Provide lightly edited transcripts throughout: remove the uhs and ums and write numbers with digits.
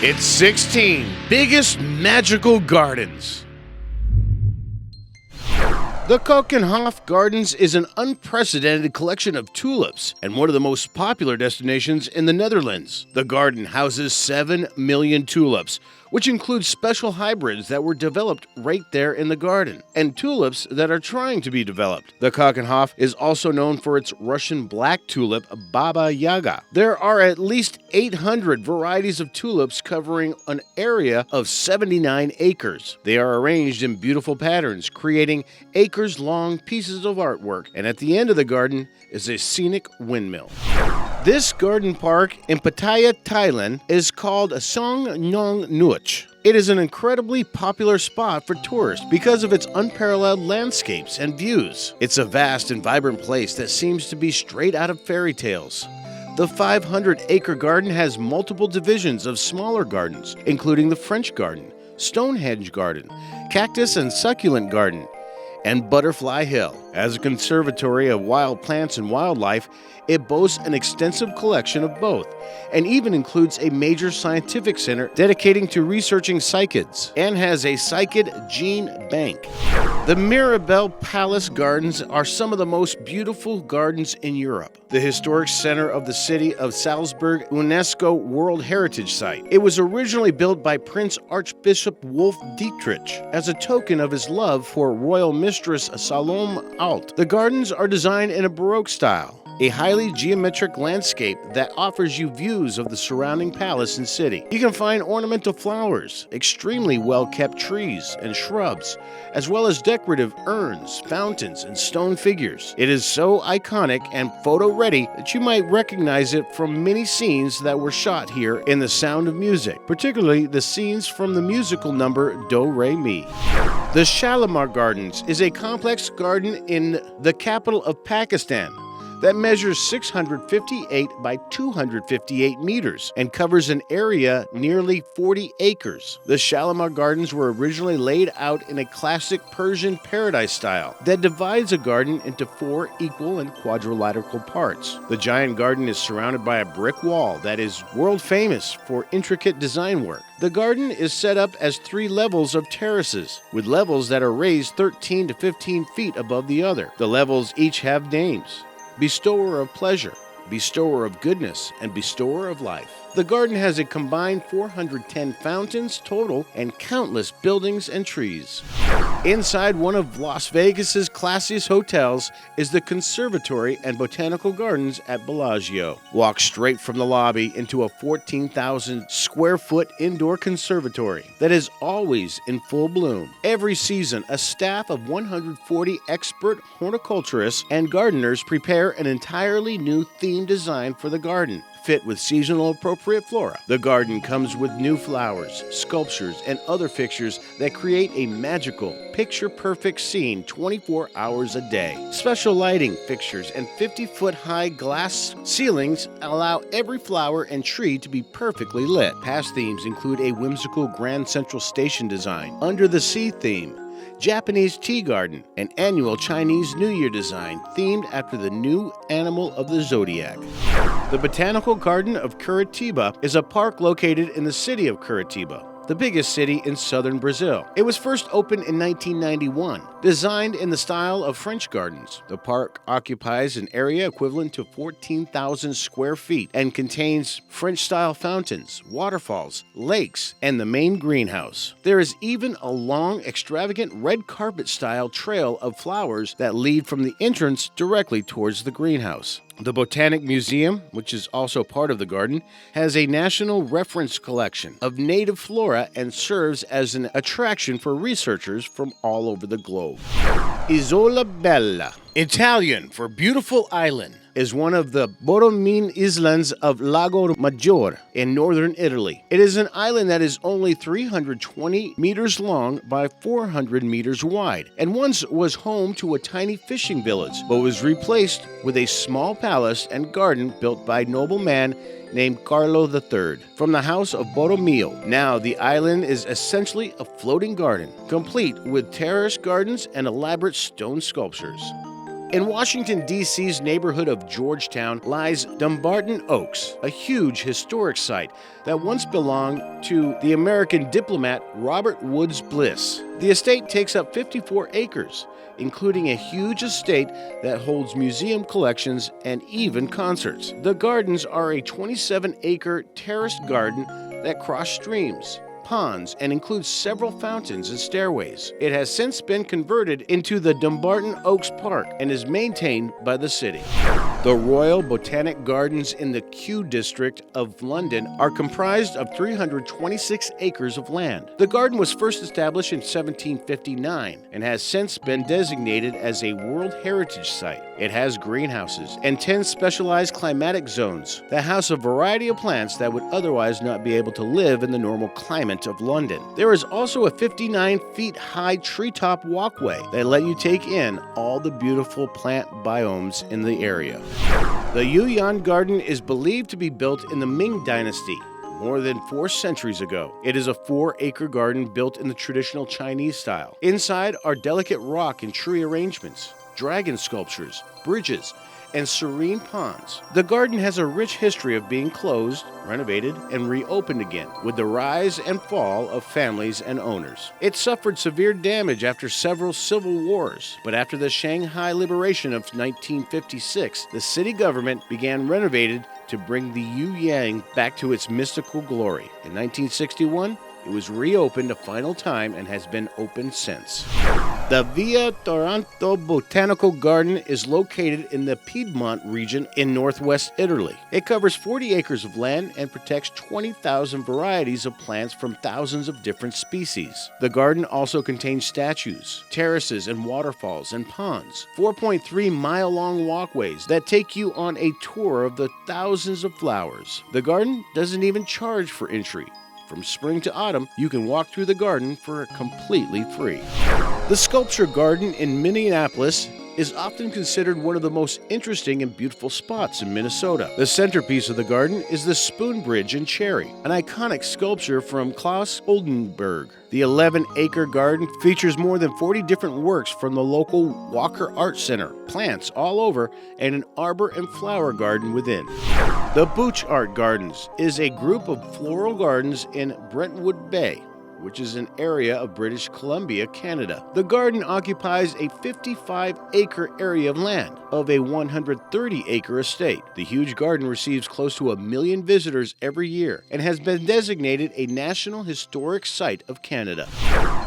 It's 16 biggest magical gardens. The Keukenhof Gardens is an unprecedented collection of tulips and one of the most popular destinations in the Netherlands. The garden houses 7 million tulips, which includes special hybrids that were developed right there in the garden, and tulips that are trying to be developed. The Keukenhof is also known for its Russian black tulip, Baba Yaga. There are at least 800 varieties of tulips covering an area of 79 acres. They are arranged in beautiful patterns, creating acres-long pieces of artwork, and at the end of the garden is a scenic windmill. This garden park in Pattaya, Thailand is called Song Nong Nuach. It is an incredibly popular spot for tourists because of its unparalleled landscapes and views. It's a vast and vibrant place that seems to be straight out of fairy tales. The 500-acre garden has multiple divisions of smaller gardens, including the French Garden, Stonehenge Garden, Cactus and Succulent Garden, and Butterfly Hill. As a conservatory of wild plants and wildlife, it boasts an extensive collection of both, and even includes a major scientific center dedicating to researching cycads, and has a cycad gene bank. The Mirabel Palace Gardens are some of the most beautiful gardens in Europe. The historic center of the city of Salzburg, UNESCO World Heritage Site. It was originally built by Prince Archbishop Wolf Dietrich as a token of his love for Royal Mistress Salome Alt. The gardens are designed in a Baroque style, a highly geometric landscape that offers you views of the surrounding palace and city. You can find ornamental flowers, extremely well-kept trees and shrubs, as well as decorative urns, fountains, and stone figures. It is so iconic and photo-ready that you might recognize it from many scenes that were shot here in The Sound of Music, particularly the scenes from the musical number Do Re Mi. The Shalimar Gardens is a complex garden in the capital of Pakistan that measures 658 by 258 meters and covers an area nearly 40 acres. The Shalimar Gardens were originally laid out in a classic Persian paradise style that divides a garden into 4 equal and quadrilateral parts. The giant garden is surrounded by a brick wall that is world famous for intricate design work. The garden is set up as 3 levels of terraces, with levels that are raised 13 to 15 feet above the other. The levels each have names: bestower of pleasure, bestower of goodness, and bestower of life. The garden has a combined 410 fountains total and countless buildings and trees. Inside one of Las Vegas's classiest hotels is the Conservatory and Botanical Gardens at Bellagio. Walk straight from the lobby into a 14,000 square foot indoor conservatory that is always in full bloom. Every season, a staff of 140 expert horticulturists and gardeners prepare an entirely new theme design for the garden, fit with seasonal appropriate flora. The garden comes with new flowers, sculptures, and other fixtures that create a magical, picture-perfect scene 24 hours a day. Special lighting fixtures and 50-foot-high glass ceilings allow every flower and tree to be perfectly lit. Past themes include a whimsical Grand Central Station design, Under the Sea theme, Japanese tea garden, an annual Chinese New Year design themed after the new animal of the zodiac. The Botanical Garden of Curitiba is a park located in the city of Curitiba, the biggest city in southern Brazil. It was first opened in 1991. Designed in the style of French gardens, the park occupies an area equivalent to 14,000 square feet and contains French-style fountains, waterfalls, lakes, and the main greenhouse. There is even a long, extravagant red carpet-style trail of flowers that lead from the entrance directly towards the greenhouse. The Botanic Museum, which is also part of the garden, has a national reference collection of native flora and serves as an attraction for researchers from all over the globe. Isola Bella, Italian for beautiful island, is one of the Bottomine Islands of Lago Maggiore in northern Italy. It is an island that is only 320 meters long by 400 meters wide, and once was home to a tiny fishing village, but was replaced with a small palace and garden built by a nobleman named Carlo III from the House of Borromeo. Now the island is essentially a floating garden, complete with terraced gardens and elaborate stone sculptures. In Washington, D.C.'s neighborhood of Georgetown lies Dumbarton Oaks, a huge historic site that once belonged to the American diplomat Robert Woods Bliss. The estate takes up 54 acres, including a huge estate that holds museum collections and even concerts. The gardens are a 27-acre terraced garden that cross streams, ponds, and includes several fountains and stairways. It has since been converted into the Dumbarton Oaks Park and is maintained by the city. The Royal Botanic Gardens in the Kew district of London are comprised of 326 acres of land. The garden was first established in 1759 and has since been designated as a World Heritage Site. It has greenhouses and 10 specialized climatic zones that house a variety of plants that would otherwise not be able to live in the normal climate of London. There is also a 59 feet high treetop walkway that let you take in all the beautiful plant biomes in the area. The Yuyan Garden is believed to be built in the Ming Dynasty, more than 4 centuries ago. It is a 4-acre garden built in the traditional Chinese style. Inside are delicate rock and tree arrangements, dragon sculptures, bridges, and serene ponds. The garden has a rich history of being closed, renovated, and reopened again, with the rise and fall of families and owners. It suffered severe damage after several civil wars, but after the Shanghai Liberation of 1956, the city government began renovating to bring the Yuyan back to its mystical glory. In 1961, it was reopened a final time and has been open since. The Via Taranto Botanical Garden is located in the Piedmont region in northwest Italy. It covers 40 acres of land and protects 20,000 varieties of plants from thousands of different species. The garden also contains statues, terraces and waterfalls and ponds, 4.3-mile-long walkways that take you on a tour of the thousands of flowers. The garden doesn't even charge for entry. From spring to autumn, you can walk through the garden for completely free. The Sculpture Garden in Minneapolis is often considered one of the most interesting and beautiful spots in Minnesota. The centerpiece of the garden is the Spoon Bridge in Cherry, an iconic sculpture from Klaus Oldenburg. The 11-acre garden features more than 40 different works from the local Walker Art Center, plants all over, and an arbor and flower garden within. The Booch Art Gardens is a group of floral gardens in Brentwood Bay, which is an area of British Columbia, Canada. The garden occupies a 55-acre area of land of a 130-acre estate. The huge garden receives close to 1 million visitors every year and has been designated a National Historic Site of Canada.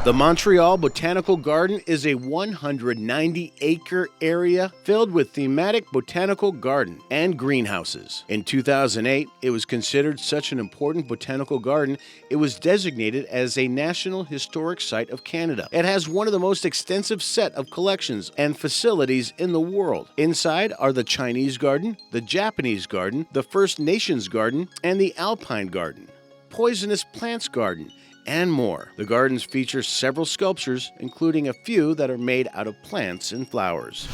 The Montreal Botanical Garden is a 190-acre area filled with thematic botanical garden and greenhouses. In 2008, it was considered such an important botanical garden, it was designated as a National Historic Site of Canada. It has one of the most extensive set of collections and facilities in the world. Inside are the Chinese Garden, the Japanese Garden, the First Nations Garden, and the Alpine Garden, Poisonous Plants Garden, and more. The gardens feature several sculptures, including a few that are made out of plants and flowers.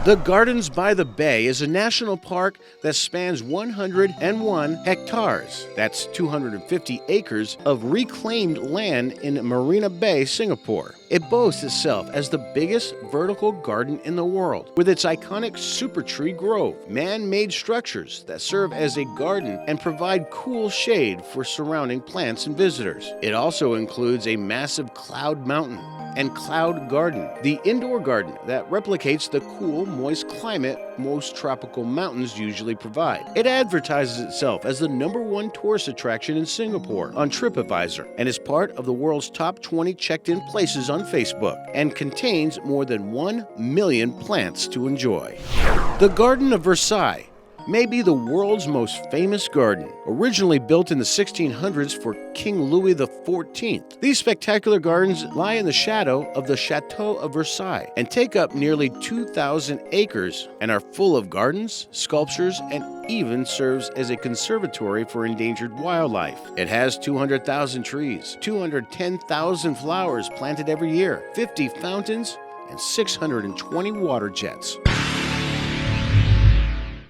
The Gardens by the Bay is a national park that spans 101 hectares. That's 250 acres of reclaimed land in Marina Bay, Singapore. It boasts itself as the biggest vertical garden in the world, with its iconic super tree grove, man-made structures that serve as a garden and provide cool shade for surrounding plants and visitors. It also includes a massive cloud mountain and cloud garden, the indoor garden that replicates the cool, moist climate most tropical mountains usually provide. It advertises itself as the #1 tourist attraction in Singapore on TripAdvisor and is part of the world's top 20 checked-in places on Facebook and contains more than 1 million plants to enjoy. The Garden of Versailles may be the world's most famous garden. Originally built in the 1600s for King Louis XIV, these spectacular gardens lie in the shadow of the Chateau of Versailles and take up nearly 2,000 acres and are full of gardens, sculptures, and even serves as a conservatory for endangered wildlife. It has 200,000 trees, 210,000 flowers planted every year, 50 fountains, and 620 water jets.